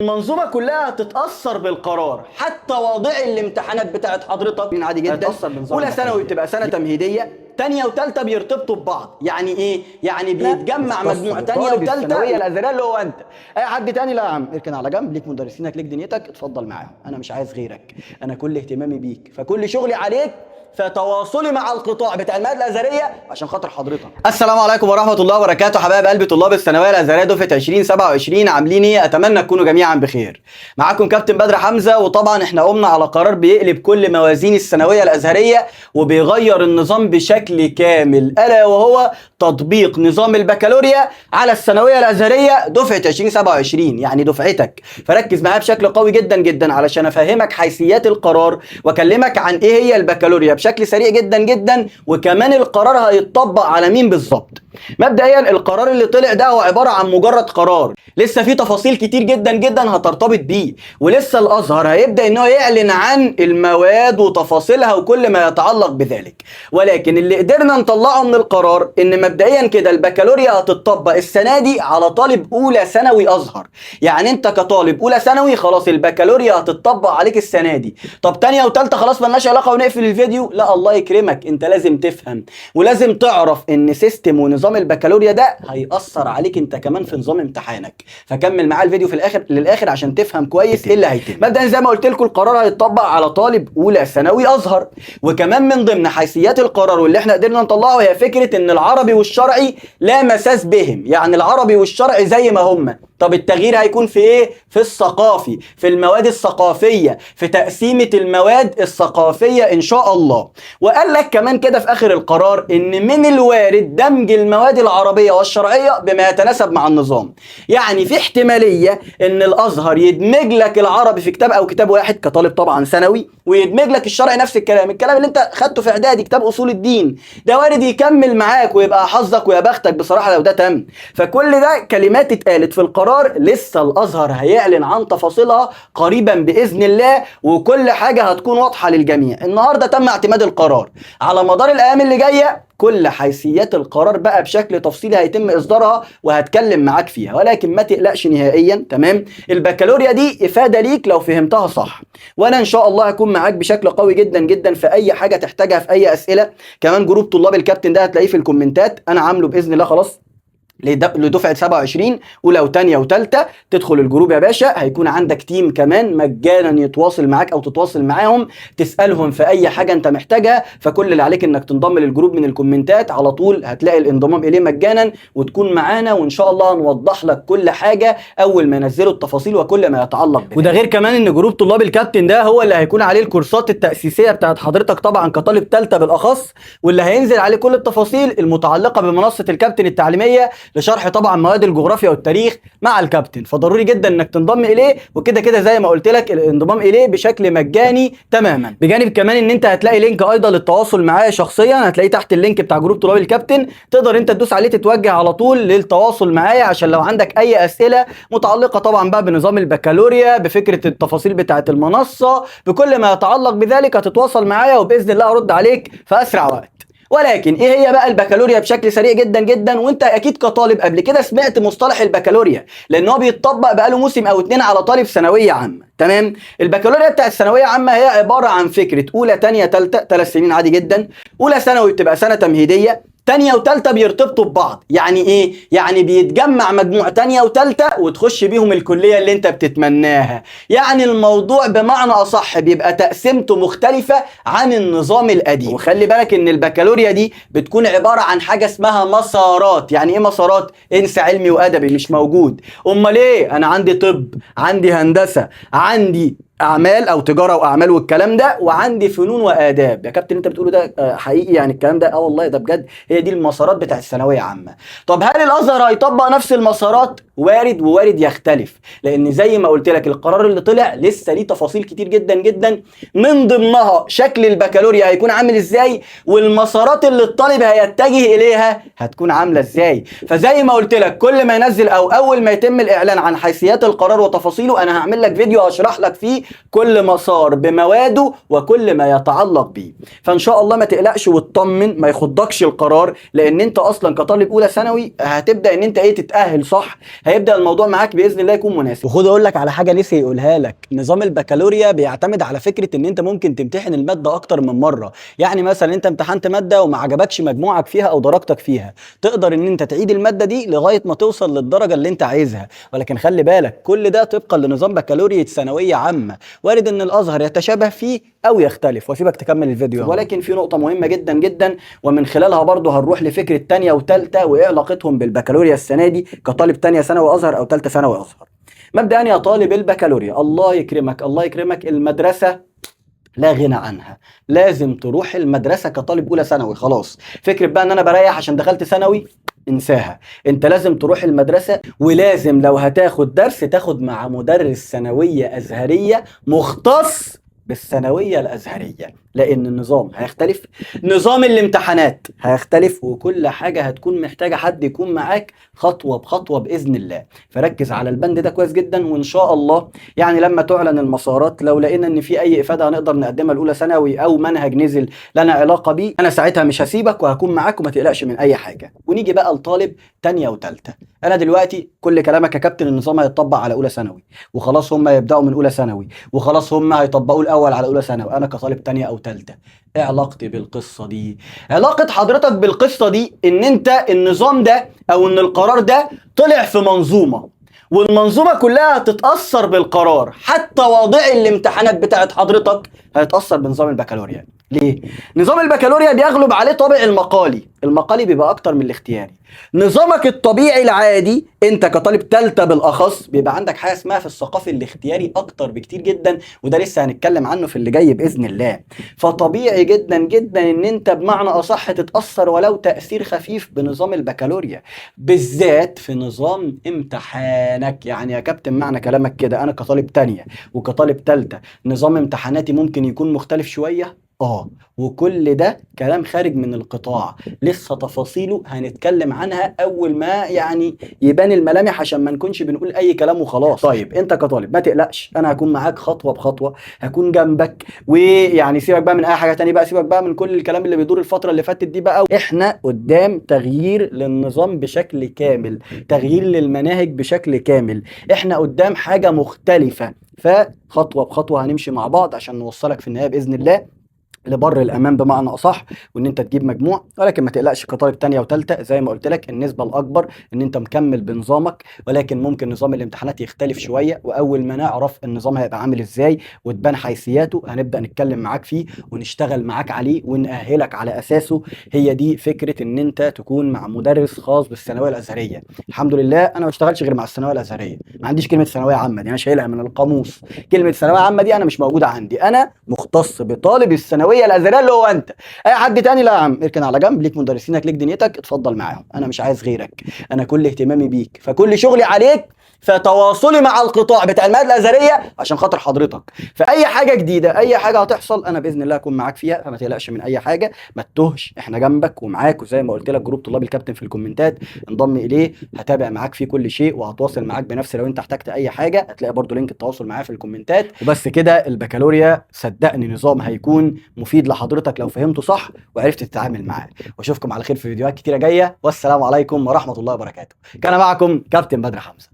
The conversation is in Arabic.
المنظومه كلها هتتاثر بالقرار، حتى واضعي الامتحانات بتاعت حضرتك عادي جدا. اولى ثانوي بتبقى سنه تمهيديه، تانية وتالتة بيرتبطوا ببعض. يعني ايه؟ يعني بيتجمع مجموع تانية وتالتة الثانويه الازهريه اللي هو انت. اي حد تاني لا يا عم اركن على جنب، ليك مدرسينك ليك دنيتك اتفضل معاهم، انا مش عايز غيرك، انا كل اهتمامي بيك، فكل شغلي عليك، فتواصلي مع القطاع بتاع المواد الازهريه عشان خاطر حضرتك. السلام عليكم ورحمه الله وبركاته حبايب قلبي طلاب الثانويه الازهريه دفعه 2027، عاملين ايه؟ اتمنى تكونوا جميعا بخير. معاكم كابتن بدر حمزه، وطبعا احنا قمنا على قرار بيقلب كل موازين الثانويه الازهريه وبيغير النظام بشكل كامل، الا وهو تطبيق نظام البكالوريا على الثانويه الازهريه دفعه 2027، يعني دفعتك. فركز معايا بشكل قوي جدا جدا علشان افهمك حيثيات القرار واكلمك عن ايه هي البكالوريا بشكل سريع جدا جدا، وكمان القرار هيتطبق على مين بالظبط. مبدئيا القرار اللي طلع ده هو عباره عن مجرد قرار، لسه في تفاصيل كتير جدا جدا هترتبط بيه، ولسه الازهر هيبدا ان هو يعلن عن المواد وتفاصيلها وكل ما يتعلق بذلك. ولكن اللي قدرنا نطلعه من القرار ان مبدئيا كده البكالوريا هتطبق السنه دي على طالب اولى ثانوي ازهر. يعني انت كطالب اولى ثانوي خلاص البكالوريا هتطبق عليك السنه دي. طب تانية وتالتة خلاص ملناش علاقه ونقفل الفيديو؟ لا الله يكرمك، انت لازم تفهم ولازم تعرف ان سيستم ونظام البكالوريا ده هيأثر عليك انت كمان في نظام امتحانك. فكمل معايا الفيديو في الاخر للاخر عشان تفهم كويس ايه اللي هيتم. مبدئيا زي ما قلت لكم القرار هيتطبق على طالب اولى ثانوي ازهر، وكمان من ضمن حيثيات القرار واللي احنا قدرنا نطلعه هي فكره ان العربي والشرعي لا مساس بهم، يعني العربي والشرعي زي ما هم. طب التغيير هيكون في ايه؟ في الثقافي، في المواد الثقافيه، في تقسيمه المواد الثقافيه ان شاء الله. وقال لك كمان كده في اخر القرار ان من الوارد دمج المواد العربيه والشرعيه بما يتناسب مع النظام. يعني في احتماليه ان الازهر يدمج لك العربي في كتاب او كتاب واحد كطالب طبعا ثانوي، ويدمج لك الشرعي نفس الكلام اللي انت خدته في اعدادي كتاب اصول الدين، ده وارد يكمل معاك ويبقى حظك ويا بختك بصراحه لو ده تم. فكل ده كلمات اتقالت في القرار، لسه الازهر هيعلن عن تفاصيلها قريبا باذن الله، وكل حاجه هتكون واضحه للجميع. النهارده تم اعتماد القرار، على مدار الايام اللي جايه كل حيثيات القرار بقى بشكل تفصيلي هيتم اصدارها وهتكلم معاك فيها، ولكن ما تقلقش نهائيا. تمام؟ البكالوريا دي افاده ليك لو فهمتها صح، وانا ان شاء الله هكون معاك بشكل قوي جدا جدا في اي حاجه تحتاجها في اي اسئله. كمان جروب طلاب الكابتن ده هتلاقيه في الكومنتات، انا عامله باذن الله خلاص لدفعه 27 اولى وثانيه وثالثه. تدخل الجروب يا باشا، هيكون عندك تيم كمان مجانا يتواصل معاك او تتواصل معاهم تسالهم في اي حاجه انت محتاجها. فكل اللي عليك انك تنضم للجروب من الكومنتات على طول، هتلاقي الانضمام اليه مجانا وتكون معانا، وان شاء الله هنوضح لك كل حاجه اول ما ينزلوا التفاصيل وكل ما يتعلق بها. وده غير كمان ان جروب طلاب الكابتن ده هو اللي هيكون عليه الكورسات التاسيسيه بتاعت حضرتك طبعا كطالب ثالثه بالاخص، واللي هينزل عليه كل التفاصيل المتعلقه بمنصه الكابتن التعليميه لشرح طبعا مواد الجغرافيا والتاريخ مع الكابتن. فضروري جدا انك تنضم اليه، وكده كده زي ما قلت لك الانضمام اليه بشكل مجاني تماما. بجانب كمان ان انت هتلاقي لينك ايضا للتواصل معايا شخصيا، هتلاقيه تحت اللينك بتاع جروب طلاب الكابتن، تقدر انت تدوس عليه تتوجه على طول للتواصل معايا عشان لو عندك اي اسئله متعلقه طبعا بقى بنظام البكالوريا، بفكره التفاصيل بتاعه المنصه، بكل ما يتعلق بذلك هتتواصل معايا وباذن الله ارد عليك في اسرع وقت. ولكن ايه هي بقى البكالوريا بشكل سريع جدا جدا؟ وانت اكيد كطالب قبل كده سمعت مصطلح البكالوريا، لان هو بيتطبق بقاله موسم او اتنين على طالب ثانويه عامه. تمام؟ البكالوريا بتاعت الثانويه عامه هي عباره عن فكره اولى ثانيه ثالثه، 3 سنين عادي جدا. اولى ثانوي بتبقى سنه تمهيديه، تانية وتالتة بيرتبطوا ببعض. يعني ايه؟ يعني بيتجمع مجموع تانية وتالتة وتخش بيهم الكلية اللي انت بتتمناها. يعني الموضوع بمعنى اصح بيبقى تقسيمته مختلفة عن النظام القديم. وخلي بالك ان البكالوريا دي بتكون عبارة عن حاجة اسمها مسارات. يعني ايه مسارات؟ انسى علمي وادبي مش موجود. امال ايه؟ انا عندي طب، عندي هندسة، عندي اعمال او تجاره واعمال والكلام ده، وعندي فنون واداب. يا كابتن انت بتقوله ده حقيقي يعني الكلام ده؟ والله ده بجد، هي دي المسارات بتاعت الثانويه عامه. طب هل الازهر هيطبق نفس المسارات؟ وارد ووارد يختلف، لان زي ما قلت لك القرار اللي طلع لسه ليه تفاصيل كتير جدا جدا، من ضمنها شكل البكالوريا هيكون عامل ازاي، والمسارات اللي الطالب هيتجه اليها هتكون عامله ازاي. فزي ما قلت لك كل ما ينزل او اول ما يتم الاعلان عن حيثيات القرار وتفاصيله انا هعمل لك فيديو اشرح لك فيه كل مسار بمواده وكل ما يتعلق بيه. فان شاء الله ما تقلقش وتطمن، ما يخضكش القرار، لان انت اصلا كطالب اولى ثانوي هتبدا ان انت تتاهل صح، هيبدا الموضوع معاك باذن الله يكون مناسب. وخد اقول لك على حاجه نسي يقولها لك، نظام البكالوريا بيعتمد على فكره ان انت ممكن تمتحن الماده اكتر من مره. يعني مثلا انت امتحنت ماده وما عجبكش مجموعك فيها او درجتك فيها، تقدر ان انت تعيد الماده دي لغايه ما توصل للدرجه اللي انت عايزها. ولكن خلي بالك كل ده طبقا لنظام بكالوريا ثانويه عامه، وارد ان الازهر يتشابه فيه او يختلف. واسيبك تكمل الفيديو. ولكن في نقطه مهمه جدا جدا ومن خلالها برضه هنروح لفكره تانية وتالتة وايه علاقتهم بالبكالوريا السنه دي كطالب تانية ثانوي ازهر او تالتة ثانوي ازهر. مبدئيا يا طالب البكالوريا، الله يكرمك الله يكرمك، المدرسه لا غنى عنها، لازم تروح المدرسه كطالب اولى ثانوي. خلاص فكره بقى ان انا بريح عشان دخلت ثانوي، انساها. انت لازم تروح المدرسه، ولازم لو هتاخد درس تاخد مع مدرس ثانويه ازهريه مختص بالثانويه الازهريه، لان النظام هيختلف، نظام الامتحانات هيختلف، وكل حاجه هتكون محتاجه حد يكون معاك خطوه بخطوه باذن الله. فركز على البند ده كويس جدا، وان شاء الله يعني لما تعلن المسارات لو لقينا ان في اي افاده هنقدر نقدمها لاولى ثانوي او منهج نزل لنا علاقه بيه، انا ساعتها مش هسيبك وهكون معاك وما تقلقش من اي حاجه. ونيجي بقى لطالب تانية وتالتة. انا دلوقتي كل كلامك يا كابتن النظام هيتطبق على اولى ثانوي، وخلاص هم يبداوا من اولى ثانوي، وخلاص هم هيطبقوا الاول على اولى ثانوي. انا كطالب تانية او تالتة ايه علاقتي بالقصه دي؟ علاقه حضرتك بالقصه دي ان انت النظام ده او ان القرار ده طلع في منظومه، والمنظومه كلها هتتاثر بالقرار، حتى واضعي الامتحانات بتاعت حضرتك هيتاثر بنظام البكالوريا. ليه؟ نظام البكالوريا بيغلب عليه طابع المقالي، المقالي بيبقى اكتر من الاختياري. نظامك الطبيعي العادي انت كطالب تالتة بالاخص بيبقى عندك حاجه اسمها في الثقافي الاختياري اكتر بكتير جدا، وده لسه هنتكلم عنه في اللي جاي باذن الله. فطبيعي جدا جدا ان انت بمعنى اصح تتاثر ولو تاثير خفيف بنظام البكالوريا، بالذات في نظام امتحانك. يعني يا كابتن معنى كلامك كده انا كطالب تانية وكطالب تالتة نظام امتحاناتي ممكن يكون مختلف شويه؟ وكل ده كلام خارج من القطاع، لسه تفاصيله هنتكلم عنها اول ما يعني يبان الملامح، عشان ما نكونش بنقول اي كلام وخلاص. طيب انت كطالب ما تقلقش، انا هكون معاك خطوه بخطوه، هكون جنبك. ويعني سيبك بقى من اي حاجه تانية بقى، سيبك بقى من كل الكلام اللي بيدور الفتره اللي فاتت دي بقى. احنا قدام تغيير للنظام بشكل كامل، تغيير للمناهج بشكل كامل، احنا قدام حاجه مختلفه. فخطوه بخطوه هنمشي مع بعض عشان نوصلك في النهايه باذن الله لبر الامان بمعنى اصح، وان انت تجيب مجموع. ولكن ما تقلقش كطالب تانية وتالتة، زي ما قلت لك النسبه الاكبر ان انت مكمل بنظامك، ولكن ممكن نظام الامتحانات يختلف شويه. واول ما نعرف النظام هيبقى عامل ازاي وتبان حيثياته هنبدا نتكلم معاك فيه ونشتغل معاك عليه ونأهلك على اساسه. هي دي فكره ان انت تكون مع مدرس خاص بالثانويه الازهريه. الحمد لله انا ما بشتغلش غير مع الثانويه الازهريه، ما عنديش كلمه ثانويه عامه دي، انا شايلها من القاموس. كلمه ثانويه عامه دي انا مش موجوده عندي، انا مختص بطالب الثانويه الازهريه اللي هو انت. اي حد تاني لا يا عم اركن على جنب، ليك مدرسينك ليك دنيتك اتفضل معاهم، انا مش عايز غيرك، انا كل اهتمامي بيك، فكل شغلي عليك، فتواصلي مع القطاع بتاع المواد الازهريه عشان خاطر حضرتك. فاي حاجه جديده اي حاجه هتحصل انا باذن الله هكون معاك فيها، فما تقلقش من اي حاجه، ما تتوهش، احنا جنبك ومعاك. وزي ما قلت لك جروب طلاب الكابتن في الكومنتات انضم اليه، هتابع معاك فيه كل شيء وهتواصل معاك بنفسي. لو انت احتجت اي حاجه هتلاقي برضو لينك التواصل معايا في الكومنتات. وبس كده البكالوريا صدقني نظام هيكون مفيد لحضرتك لو فهمته صح وعرفت تتعامل معاه. واشوفكم على خير في فيديوهات كتيره جايه، والسلام عليكم ورحمه الله وبركاته. كان معكم كابتن بدر حمزه.